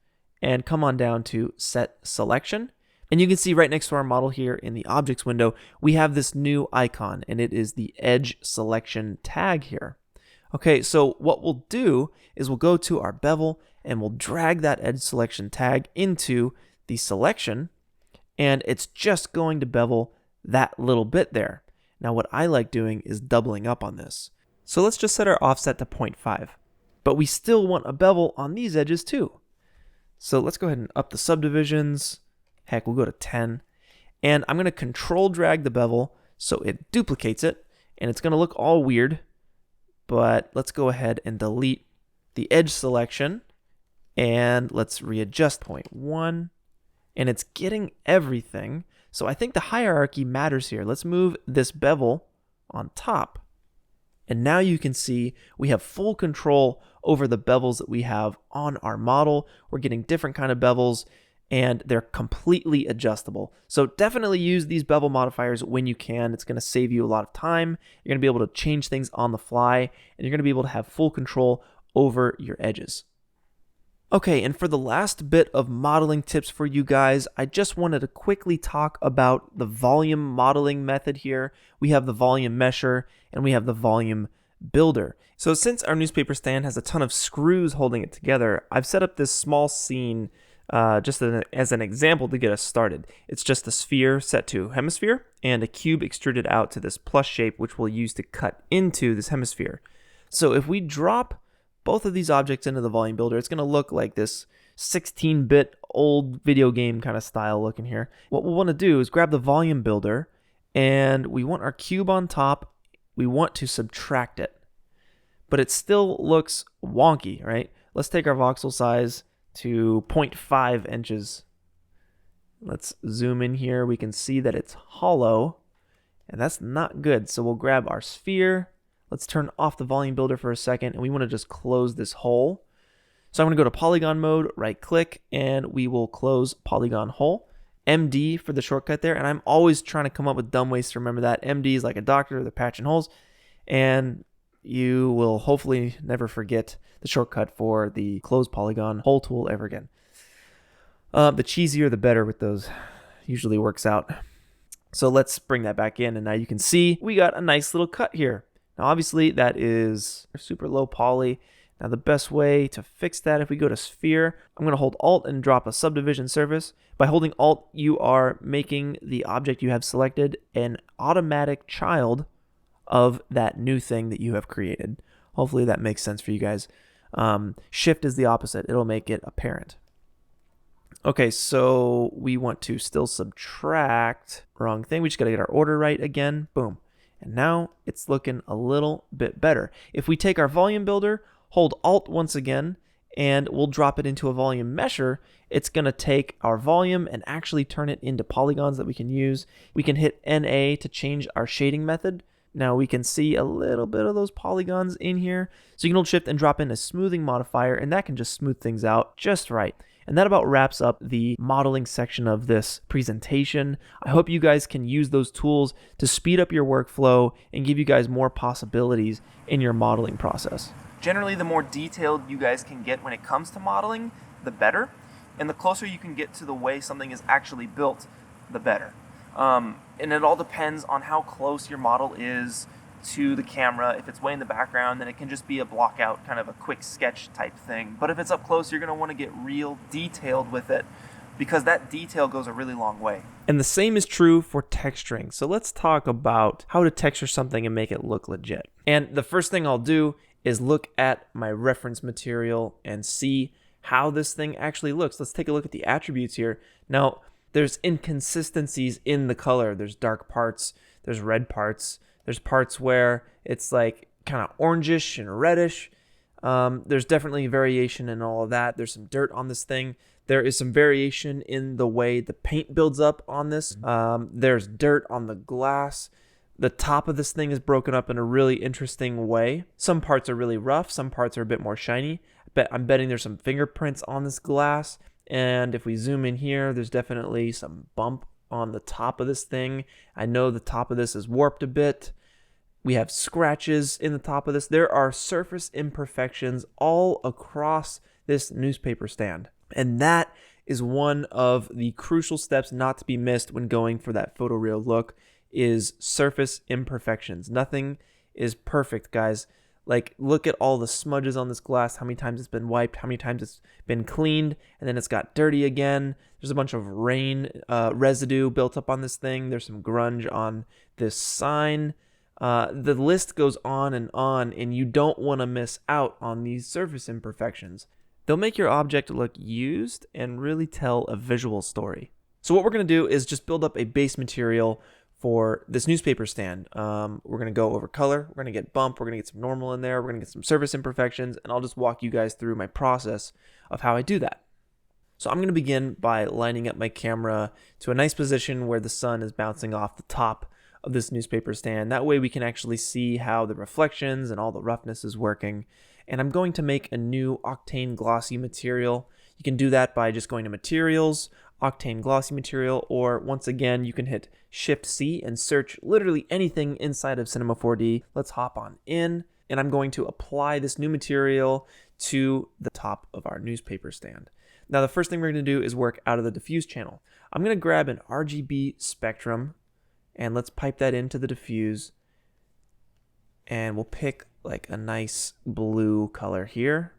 Speaker 2: and come on down to set selection. And you can see right next to our model here in the objects window, we have this new icon, and it is the edge selection tag here. Okay, so what we'll do is we'll go to our bevel and we'll drag that edge selection tag into the selection. and it's just going to bevel that little bit there. Now what I like doing is doubling up on this. So let's just set our offset to 0.5, but we still want a bevel on these edges too. So let's go ahead and up the subdivisions. Heck, we'll go to 10. And I'm going to control drag the bevel so it duplicates it, and it's going to look all weird, but let's go ahead and delete the edge selection, and let's readjust 0.1, and it's getting everything. So I think the hierarchy matters here. Let's move this bevel on top. And now you can see we have full control over the bevels that we have on our model. We're getting different kind of bevels, and they're completely adjustable. So definitely use these bevel modifiers when you can. It's going to save you a lot of time. You're going to be able to change things on the fly, and you're going to be able to have full control over your edges. Okay, and for the last bit of modeling tips for you guys, I just wanted to quickly talk about the volume modeling method here. We have the volume mesher and we have the volume builder. So since our newspaper stand has a ton of screws holding it together, I've set up this small scene just as an example to get us started. It's just a sphere set to hemisphere and a cube extruded out to this plus shape, which we'll use to cut into this hemisphere. So if we drop both of these objects into the volume builder, it's going to look like this 16-bit old video game kind of style looking here. What we'll want to do is grab the volume builder, and we want our cube on top. We want to subtract it, but it still looks wonky, right? Let's take our voxel size to 0.5 inches. Let's zoom in here. We can see that it's hollow, and that's not good. So we'll grab our sphere. Let's turn off the volume builder for a second, and we want to just close this hole. So I'm going to go to polygon mode, right click, and we will close polygon hole. MD for the shortcut there, and I'm always trying to come up with dumb ways to remember that. MD is like a doctor, they're patching holes, and you will hopefully never forget the shortcut for the close polygon hole tool ever again. The cheesier the better with those, usually works out. So let's bring that back in, and now you can see we got a nice little cut here. Now obviously that is super low poly. Now the best way to fix that, if we go to sphere, I'm going to hold Alt and drop a subdivision surface. By holding Alt, you are making the object you have selected an automatic child of that new thing that you have created. Hopefully that makes sense for you guys. Shift is the opposite. It'll make it a parent. Okay, so we want to still subtract. Wrong thing. We just got to get our order right again. Boom. And now it's looking a little bit better. If we take our volume builder, hold Alt once again, and we'll drop it into a volume mesher, it's going to take our volume and actually turn it into polygons that we can use. We can hit NA to change our shading method. Now we can see a little bit of those polygons in here. So you can hold Shift and drop in a smoothing modifier, and that can just smooth things out just right. And that about wraps up the modeling section of this presentation. I hope you guys can use those tools to speed up your workflow and give you guys more possibilities in your modeling process.
Speaker 1: Generally, the more detailed you guys can get when it comes to modeling, the better. And the closer you can get to the way something is actually built, the better. And it all depends on how close your model is to the camera. If it's way in the background, then it can just be a block out, kind of a quick sketch type thing. But if it's up close, you're going to want to get real detailed with it, because that detail goes a really long way.
Speaker 2: And the same is true for texturing. So let's talk about how to texture something and make it look legit. And the first thing I'll do is look at my reference material and see how this thing actually looks. Let's take a look at the attributes here. Now, there's inconsistencies in the color. There's dark parts, there's red parts, there's parts where it's like kind of orangish and reddish. There's definitely variation in all of that. There's some dirt on this thing. There is some variation in the way the paint builds up on this. There's dirt on the glass. The top of this thing is broken up in a really interesting way. Some parts are really rough. Some parts are a bit more shiny. I'm betting there's some fingerprints on this glass. And if we zoom in here, there's definitely some bump on the top of this thing. I know the top of this is warped a bit. We have scratches in the top of this. There are surface imperfections all across this newspaper stand. And that is one of the crucial steps not to be missed when going for that photoreal look, is surface imperfections. Nothing is perfect, guys. Like, look at all the smudges on this glass, how many times it's been wiped, how many times it's been cleaned, and then it's got dirty again. There's a bunch of rain residue built up on this thing. There's some grunge on this sign. The list goes on, and you don't want to miss out on these surface imperfections. They'll make your object look used and really tell a visual story. So what we're going to do is just build up a base material for this newspaper stand. We're going to go over color, we're going to get bump, we're going to get some normal in there, we're going to get some surface imperfections, and I'll just walk you guys through my process of how I do that. So I'm going to begin by lining up my camera to a nice position where the sun is bouncing off the top of this newspaper stand. That way we can actually see how the reflections and all the roughness is working. And I'm going to make a new Octane glossy material. You can do that by just going to Materials, Octane glossy material, or once again you can hit Shift-C and search literally anything inside of Cinema 4D. Let's hop on in, and I'm going to apply this new material to the top of our newspaper stand. Now the first thing we're going to do is work out of the diffuse channel. I'm going to grab an RGB spectrum and let's pipe that into the diffuse, and we'll pick like a nice blue color here.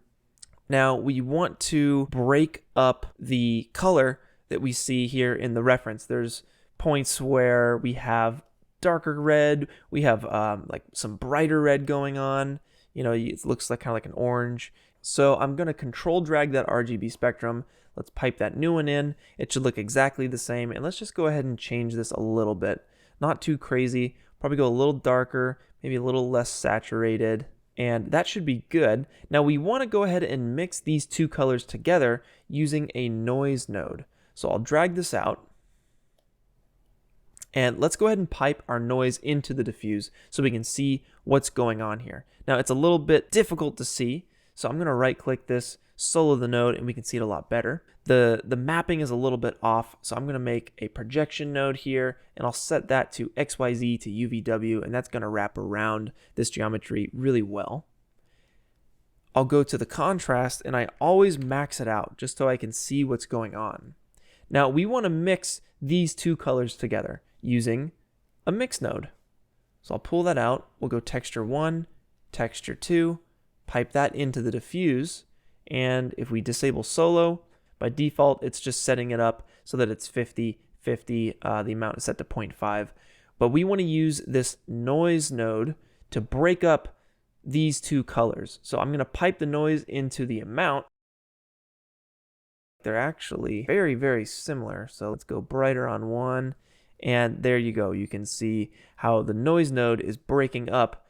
Speaker 2: Now we want to break up the color that we see here in the reference. There's points where we have darker red, we have like some brighter red going on. You know, it looks like kind of like an orange. So I'm going to control drag that RGB spectrum. Let's pipe that new one in. It should look exactly the same. And let's just go ahead and change this a little bit. Not too crazy. Probably go a little darker, maybe a little less saturated. And that should be good. Now we want to go ahead and mix these two colors together using a noise node. So I'll drag this out. And let's go ahead and pipe our noise into the diffuse so we can see what's going on here. Now it's a little bit difficult to see, so I'm going to right click this, solo the node, and we can see it a lot better. The mapping is a little bit off, so I'm going to make a projection node here, and I'll set that to XYZ to UVW, and that's going to wrap around this geometry really well. I'll go to the contrast, and I always max it out just so I can see what's going on. Now we want to mix these two colors together using a mix node. So I'll pull that out. We'll go texture 1, texture 2, pipe that into the diffuse, and if we disable solo, by default it's just setting it up so that it's 50-50. The amount is set to 0.5. But we want to use this noise node to break up these two colors. So I'm going to pipe the noise into the amount. They're actually very, very similar. So let's go brighter on one. And there you go. You can see how the noise node is breaking up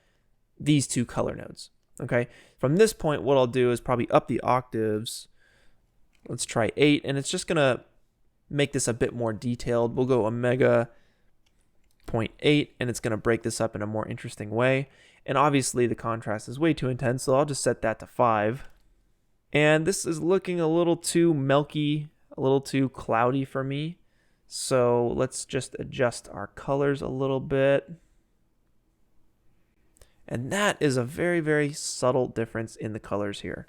Speaker 2: these two color nodes. Okay. From this point, what I'll do is probably up the octaves. Let's try 8. And it's just going to make this a bit more detailed. We'll go omega 0.8, and it's going to break this up in a more interesting way. And obviously the contrast is way too intense, so I'll just set that to 5. And this is looking a little too milky, a little too cloudy for me. So let's just adjust our colors a little bit. And that is a very, very subtle difference in the colors here.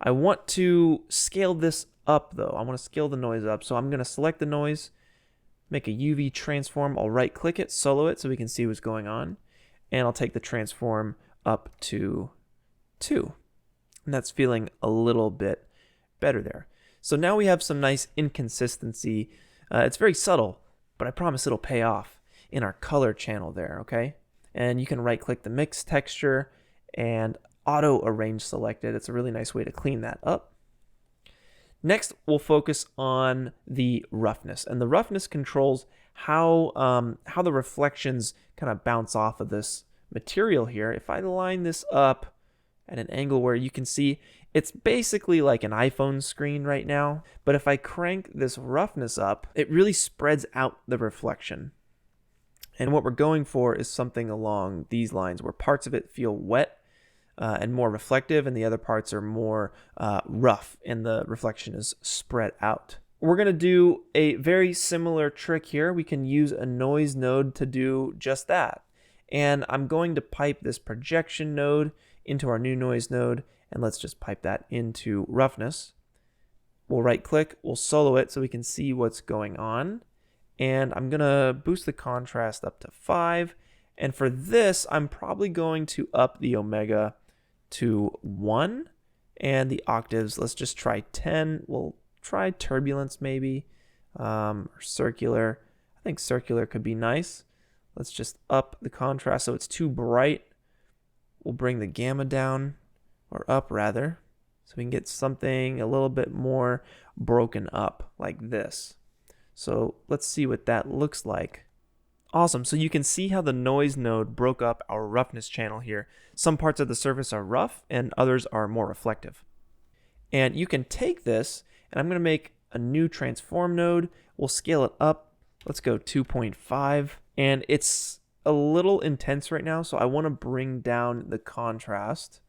Speaker 2: I want to scale this up though. I want to scale the noise up. So I'm going to select the noise, make a UV transform. I'll right click it, solo it so we can see what's going on. And I'll take the transform up to 2. And that's feeling a little bit better there. So now we have some nice inconsistency. It's very subtle, but I promise it'll pay off in our color channel there, okay? And you can right click the mix texture and auto arrange selected. It's a really nice way to clean that up. Next, we'll focus on the roughness, and the roughness controls how the reflections kind of bounce off of this material here. If I line this up at an angle where you can see it's basically like an iPhone screen right now, but if I crank this roughness up, it really spreads out the reflection. And what we're going for is something along these lines where parts of it feel wet and more reflective, and the other parts are more rough and the reflection is spread out. We're going to do a very similar trick here. We can use a noise node to do just that. And I'm going to pipe this projection node into our new noise node, and let's just pipe that into roughness. We'll right click, we'll solo it so we can see what's going on. And I'm going to boost the contrast up to 5. And for this, I'm probably going to up the omega to 1. And the octaves, let's just try 10. We'll try turbulence maybe, or circular. I think circular could be nice. Let's just up the contrast so it's too bright. We'll bring the gamma down, or up rather, so we can get something a little bit more broken up like this. So let's see what that looks like. Awesome, so you can see how the noise node broke up our roughness channel here. Some parts of the surface are rough and others are more reflective. And you can take this, and I'm going to make a new transform node. We'll scale it up. Let's go 2.5. And it's a little intense right now, so I want to bring down the contrast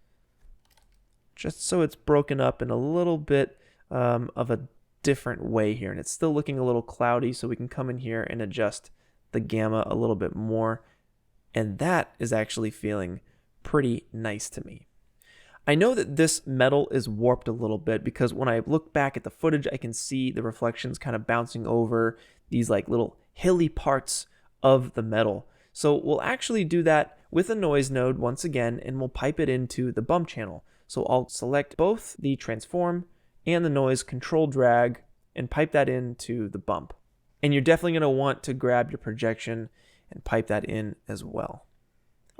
Speaker 2: just so it's broken up in a little bit of a different way here. And it's still looking a little cloudy, so we can come in here and adjust the gamma a little bit more. And that is actually feeling pretty nice to me. I know that this metal is warped a little bit because when I look back at the footage, I can see the reflections kind of bouncing over these like little hilly parts of the metal. So we'll actually do that with a noise node once again, and we'll pipe it into the bump channel. So I'll select both the transform and the noise, control drag, and pipe that into the bump. And you're definitely going to want to grab your projection and pipe that in as well.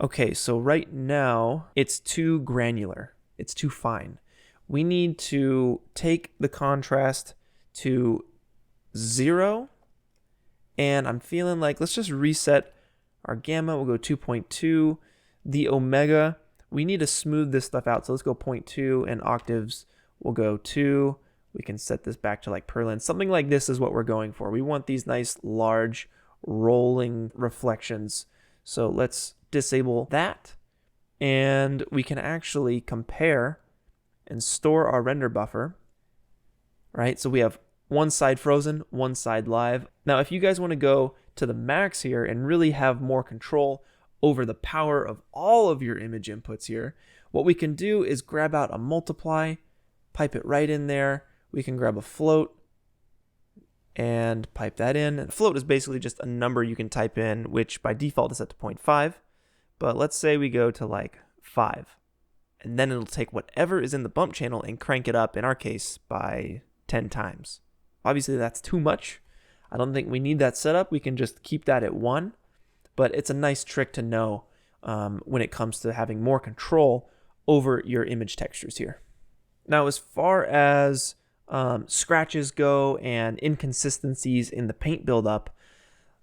Speaker 2: Okay, so right now it's too granular. It's too fine. We need to take the contrast to 0. And I'm feeling like, let's just reset our gamma. We'll go 2.2. The omega, we need to smooth this stuff out. So let's go 0.2, and octaves, we'll go 2. We can set this back to like per lens. Something like this is what we're going for. We want these nice, large, rolling reflections. So let's disable that. And we can actually compare and store our render buffer, right? So we have one side frozen, one side live. Now, if you guys want to go to the max here and really have more control over the power of all of your image inputs here, what we can do is grab out a multiply, pipe it right in there. We can grab a float and pipe that in. And float is basically just a number you can type in, which by default is set to 0.5. But let's say we go to like 5. And then it'll take whatever is in the bump channel and crank it up, in our case, by 10 times. Obviously, that's too much. I don't think we need that setup. We can just keep that at 1. But it's a nice trick to know when it comes to having more control over your image textures here. Now, as far as scratches go and inconsistencies in the paint buildup,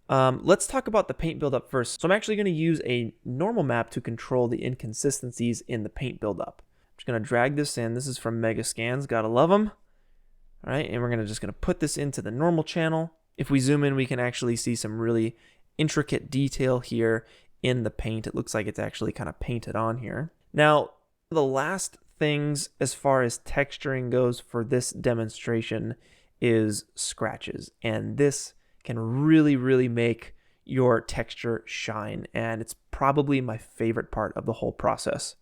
Speaker 2: let's talk about the paint buildup first. So I'm actually going to use a normal map to control the inconsistencies in the paint buildup. I'm just going to drag this in. This is from Megascans. Gotta love them. All right, and we're just going to put this into the normal channel. If we zoom in, we can actually see some really intricate detail here in the paint. It looks like it's actually kind of painted on here. Now, the last things as far as texturing goes for this demonstration is scratches. And this can really, really make your texture shine. And it's probably my favorite part of the whole process.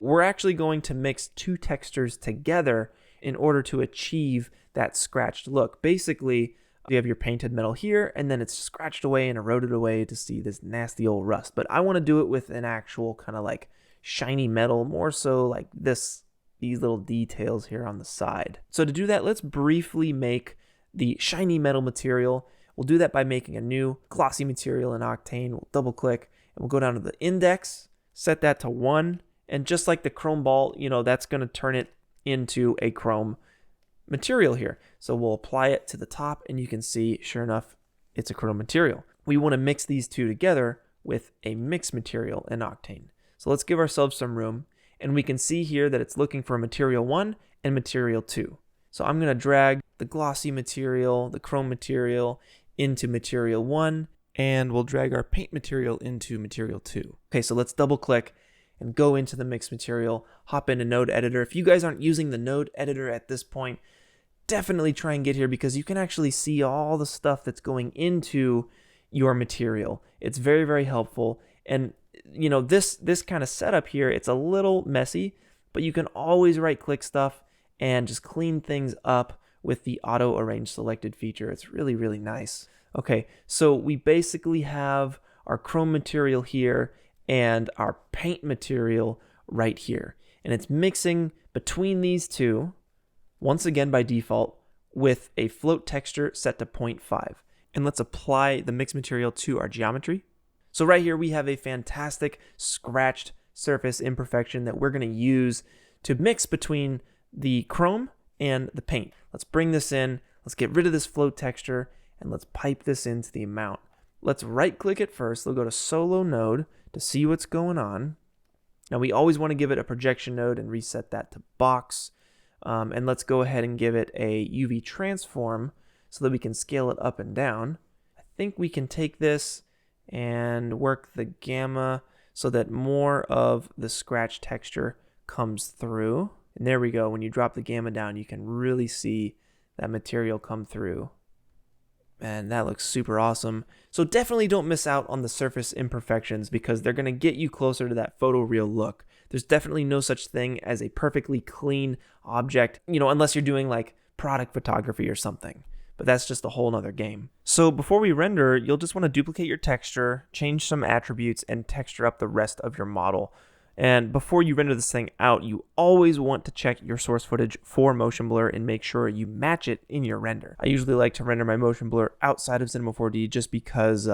Speaker 2: We're actually going to mix 2 textures together in order to achieve that scratched look. Basically, you have your painted metal here, and then it's scratched away and eroded away to see this nasty old rust. But I want to do it with an actual kind of like shiny metal, more so like these little details here on the side. So to do that, let's briefly make the shiny metal material. We'll do that by making a new glossy material in Octane. We'll double click and we'll go down to the index, set that to 1. And just like the chrome ball, that's going to turn it into a chrome material here. So we'll apply it to the top, and you can see, sure enough, it's a chrome material. We want to mix these two together with a mix material in Octane. So let's give ourselves some room, and we can see here that it's looking for material 1 and material 2. So I'm going to drag the glossy material, the chrome material, into material 1, and we'll drag our paint material into material 2. Okay, so let's double click and go into the mix material, hop into Node Editor. If you guys aren't using the Node Editor at this point, definitely try and get here, because you can actually see all the stuff that's going into your material. It's very, very helpful. And this kind of setup here, it's a little messy, but you can always right click stuff and just clean things up with the auto arrange selected feature. It's really, really nice. Okay, so we basically have our chrome material here and our paint material right here. And it's mixing between these two, once again by default, with a float texture set to 0.5. And let's apply the mixed material to our geometry. So right here we have a fantastic scratched surface imperfection that we're going to use to mix between the chrome and the paint. Let's bring this in, let's get rid of this float texture, and let's pipe this into the amount. Let's right click it first, we'll go to solo node to see what's going on. Now we always want to give it a projection node and reset that to box. And let's go ahead and give it a UV transform so that we can scale it up and down. I think we can take this and work the gamma so that more of the scratch texture comes through. And there we go. When you drop the gamma down, you can really see that material come through. And that looks super awesome. So definitely don't miss out on the surface imperfections because they're going to get you closer to that photoreal look. There's definitely no such thing as a perfectly clean object, unless you're doing like product photography or something. But that's just a whole nother game. So before we render, you'll just want to duplicate your texture, change some attributes, and texture up the rest of your model. And before you render this thing out, you always want to check your source footage for motion blur and make sure you match it in your render. I usually like to render my motion blur outside of Cinema 4D just because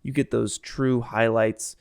Speaker 2: you get those true highlights,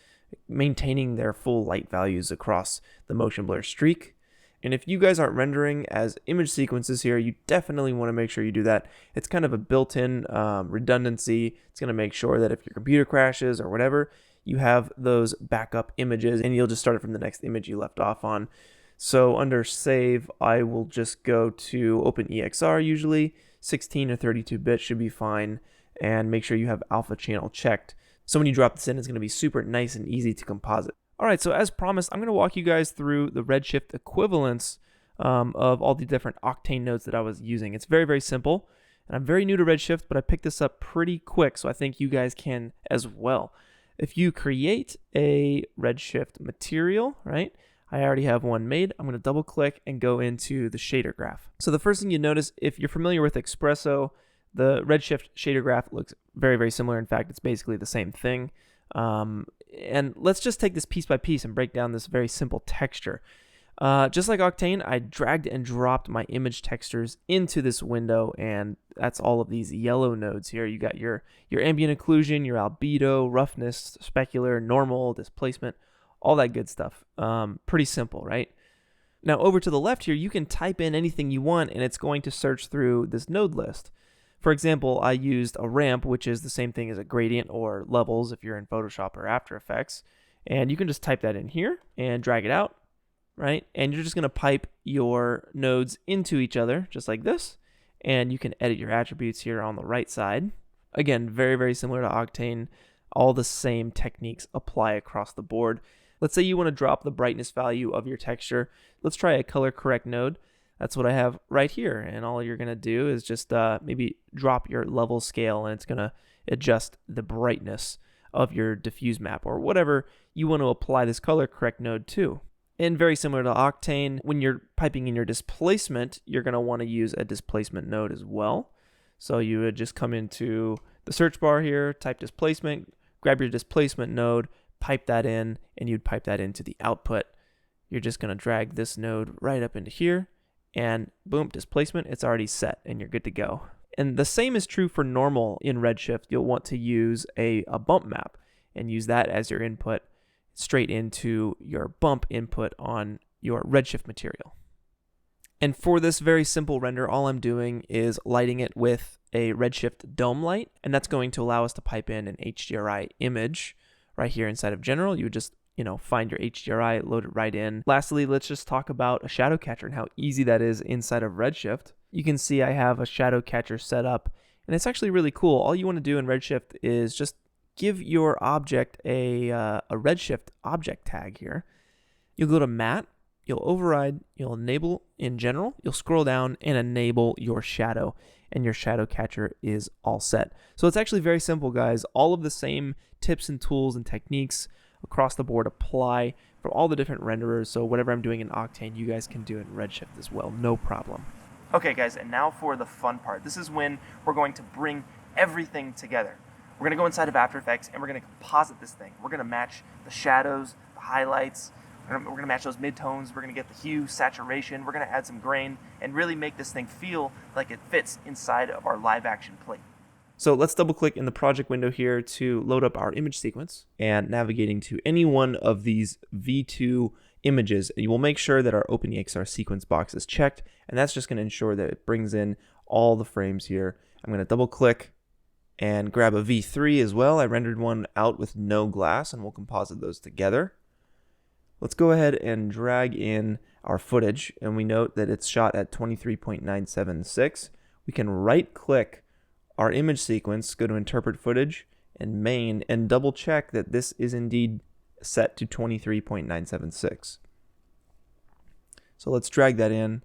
Speaker 2: maintaining their full light values across the motion blur streak. And if you guys aren't rendering as image sequences here, you definitely want to make sure you do that. It's kind of a built-in redundancy. It's going to make sure that if your computer crashes or whatever, you have those backup images and you'll just start it from the next image you left off on. So under save, I will just go to OpenEXR usually. 16 or 32-bit should be fine. And make sure you have alpha channel checked. So when you drop this in, it's going to be super nice and easy to composite. All right, so as promised, I'm going to walk you guys through the Redshift equivalents of all the different Octane nodes that I was using. It's very, very simple. And I'm very new to Redshift, but I picked this up pretty quick, so I think you guys can as well. If you create a Redshift material, right, I already have one made. I'm going to double click and go into the shader graph. So the first thing you notice, if you're familiar with Espresso, the Redshift shader graph looks very, very similar. In fact, it's basically the same thing. And let's just take this piece by piece and break down this very simple texture. Just like Octane, I dragged and dropped my image textures into this window, and that's all of these yellow nodes here. You got your ambient occlusion, your albedo, roughness, specular, normal, displacement, all that good stuff. Pretty simple, right? Now over to the left here, you can type in anything you want, and it's going to search through this node list. For example, I used a ramp, which is the same thing as a gradient or levels if you're in Photoshop or After Effects. And you can just type that in here and drag it out, right? And you're just going to pipe your nodes into each other, just like this. And you can edit your attributes here on the right side. Again, very, very similar to Octane. All the same techniques apply across the board. Let's say you want to drop the brightness value of your texture. Let's try a color correct node. That's what I have right here, and all you're going to do is just maybe drop your level scale, and it's going to adjust the brightness of your diffuse map or whatever you want to apply this color correct node to. And very similar to Octane, when you're piping in your displacement, you're going to want to use a displacement node as well. So you would just come into the search bar here, type displacement, grab your displacement node, pipe that in, and you'd pipe that into the output. You're just going to drag this node right up into here. And boom, displacement, it's already set and you're good to go. And the same is true for normal in Redshift. You'll want to use a bump map and use that as your input straight into your bump input on your Redshift material. And for this very simple render, all I'm doing is lighting it with a Redshift dome light, and that's going to allow us to pipe in an HDRI image right here inside of General. You would just find your HDRI, load it right in. Lastly, let's just talk about a shadow catcher and how easy that is inside of Redshift. You can see I have a shadow catcher set up, and it's actually really cool. All you want to do in Redshift is just give your object a Redshift object tag here. You'll go to Matte, you'll override, you'll enable in General, you'll scroll down and enable your shadow, and your shadow catcher is all set. So it's actually very simple, guys. All of the same tips and tools and techniques across the board apply for all the different renderers. So whatever I'm doing in Octane, you guys can do in Redshift as well, no problem.
Speaker 1: Okay guys, and now for the fun part. This is when we're going to bring everything together. We're going to go inside of After Effects and we're going to composite this thing. We're going to match the shadows, the highlights, We're gonna match those midtones, we're gonna get the hue, saturation, we're gonna add some grain, and really make this thing feel like it fits inside of our live action plate.
Speaker 2: So let's double click in the project window here to load up our image sequence, and navigating to any one of these V2 images, you will make sure that our OpenEXR sequence box is checked, and that's just going to ensure that it brings in all the frames here. I'm going to double click and grab a V3 as well. I rendered one out with no glass, and we'll composite those together. Let's go ahead and drag in our footage, and we note that it's shot at 23.976. We can right click our image sequence, go to interpret footage and main, and double check that this is indeed set to 23.976. So let's drag that in,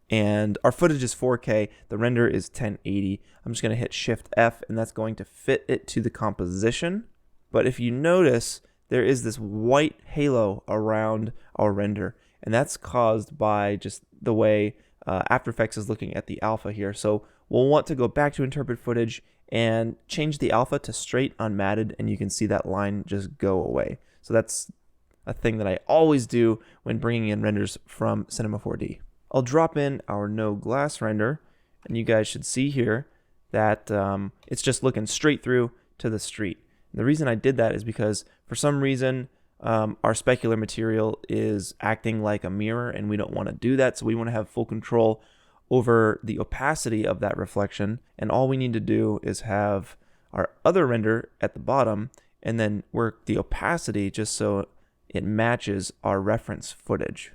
Speaker 2: and our footage is 4K, the render is 1080. I'm just going to hit Shift F, and that's going to fit it to the composition. But if you notice, there is this white halo around our render, and that's caused by just the way After Effects is looking at the alpha here. So we'll want to go back to interpret footage and change the alpha to straight unmatted, and you can see that line just go away. So that's a thing that I always do when bringing in renders from Cinema 4D. I'll drop in our no glass render, and you guys should see here that it's just looking straight through to the street. And the reason I did that is because for some reason our specular material is acting like a mirror, and we don't want to do that. So we want to have full control over the opacity of that reflection, and all we need to do is have our other render at the bottom and then work the opacity just so it matches our reference footage.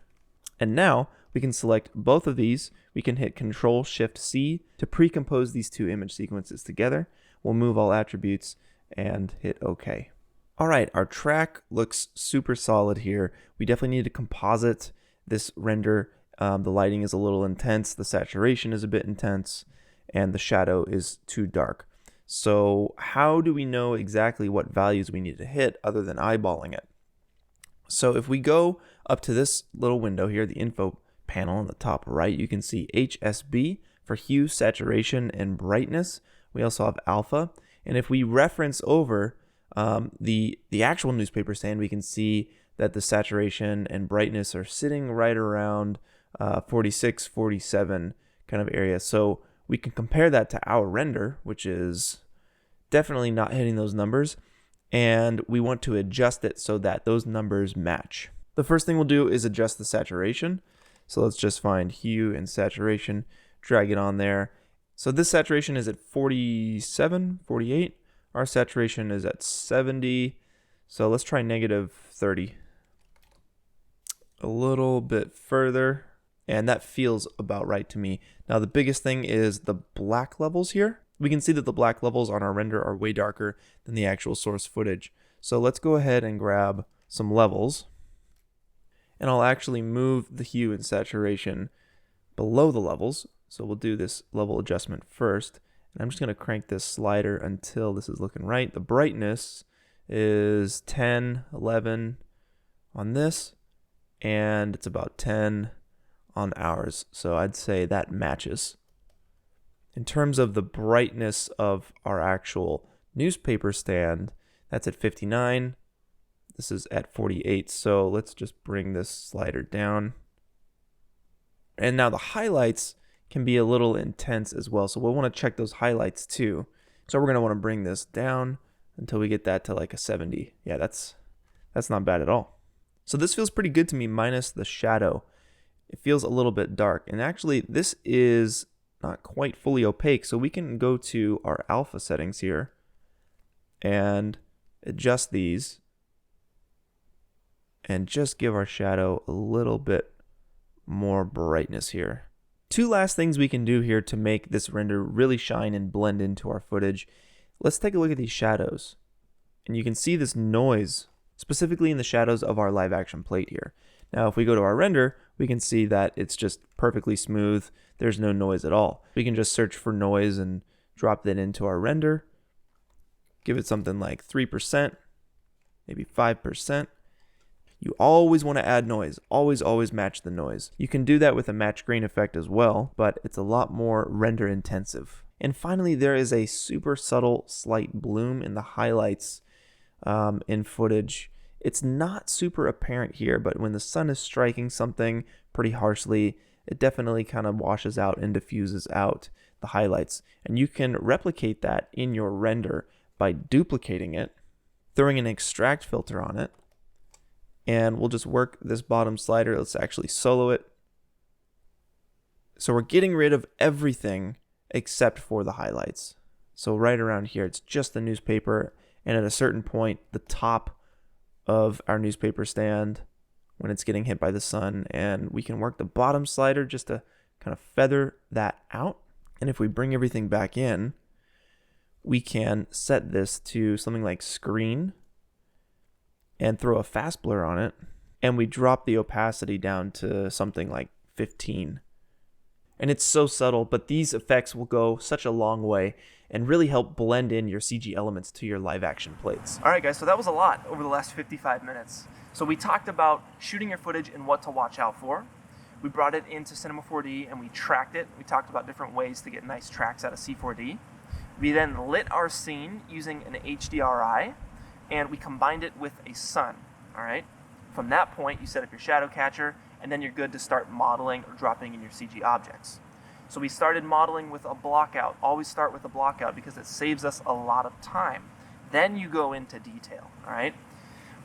Speaker 2: And now we can select both of these. We can hit Control-Shift-C to pre-compose these two image sequences together. We'll move all attributes and hit OK. All right, our track looks super solid here. We definitely need to composite this render. The lighting is a little intense, the saturation is a bit intense, and the shadow is too dark. So how do we know exactly what values we need to hit other than eyeballing it? So if we go up to this little window here, the info panel on the top right, you can see HSB for hue, saturation, and brightness. We also have alpha. And if we reference over the actual newspaper stand, we can see that the saturation and brightness are sitting right around 46, 47 kind of area. So we can compare that to our render, which is definitely not hitting those numbers, and we want to adjust it so that those numbers match. The first thing we'll do is adjust the saturation. So let's just find hue and saturation, drag it on there. So this saturation is at 47, 48. Our saturation is at 70. So let's try -30. A little bit further, and that feels about right to me. Now the biggest thing is the black levels here. We can see that the black levels on our render are way darker than the actual source footage. So let's go ahead and grab some levels, and I'll actually move the hue and saturation below the levels. So we'll do this level adjustment first, and I'm just going to crank this slider until this is looking right. The brightness is 10, 11 on this, and it's about 10 on ours. So I'd say that matches. In terms of the brightness of our actual newspaper stand, that's at 59. This is at 48. So let's just bring this slider down. And now the highlights can be a little intense as well. So we'll want to check those highlights too. So we're going to want to bring this down until we get that to like a 70. Yeah, that's not bad at all. So this feels pretty good to me minus the shadow. It feels a little bit dark. And actually this is not quite fully opaque. So we can go to our alpha settings here and adjust these and just give our shadow a little bit more brightness here. Two last things we can do here to make this render really shine and blend into our footage. Let's take a look at these shadows. And you can see this noise specifically in the shadows of our live action plate here. Now, if we go to our render, we can see that it's just perfectly smooth. There's no noise at all. We can just search for noise and drop that into our render. Give it something like 3%, maybe 5%. You always want to add noise. Always match the noise. You can do that with a match grain effect as well, but it's a lot more render intensive. And finally, there is a super subtle slight bloom in the highlights in footage. It's not super apparent here, but when the sun is striking something pretty harshly, it definitely kind of washes out and diffuses out the highlights. And you can replicate that in your render by duplicating it, throwing an extract filter on it, and we'll just work this bottom slider. Let's actually solo it. So we're getting rid of everything except for the highlights. So right around here, it's just the newspaper, and at a certain point, the top of our newspaper stand when it's getting hit by the sun, and we can work the bottom slider just to kind of feather that out. And if we bring everything back in, we can set this to something like screen and throw a fast blur on it, and we drop the opacity down to something like 15. And it's so subtle, but these effects will go such a long way and really help blend in your CG elements to your live action plates.
Speaker 1: All right, guys, so that was a lot over the last 55 minutes. So we talked about shooting your footage and what to watch out for. We brought it into Cinema 4D and we tracked it. We talked about different ways to get nice tracks out of C4D. We then lit our scene using an HDRI, and we combined it with a sun, all right? From that point, you set up your shadow catcher, and then you're good to start modeling or dropping in your CG objects. So we started modeling with a blockout. Always start with a blockout because it saves us a lot of time. Then you go into detail, all right?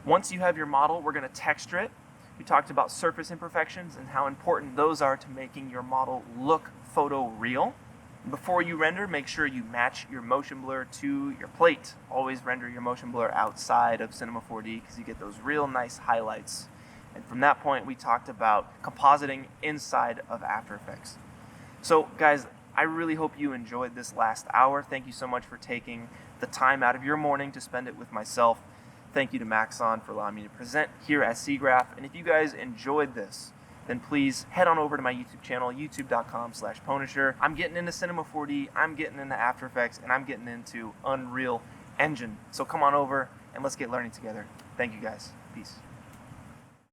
Speaker 1: Once you have your model, we're gonna texture it. We talked about surface imperfections and how important those are to making your model look photoreal. Before you render, make sure you match your motion blur to your plate. Always render your motion blur outside of Cinema 4D because you get those real nice highlights. And from that point, we talked about compositing inside of After Effects. So guys, I really hope you enjoyed this last hour. Thank you so much for taking the time out of your morning to spend it with myself. Thank you to Maxon for allowing me to present here at siggraph. And if you guys enjoyed this, then please head on over to my YouTube channel, youtube.com/Punisher. I'm getting into Cinema 4D, I'm getting into After Effects, and I'm getting into Unreal Engine. So come on over and let's get learning together. Thank you guys. Peace.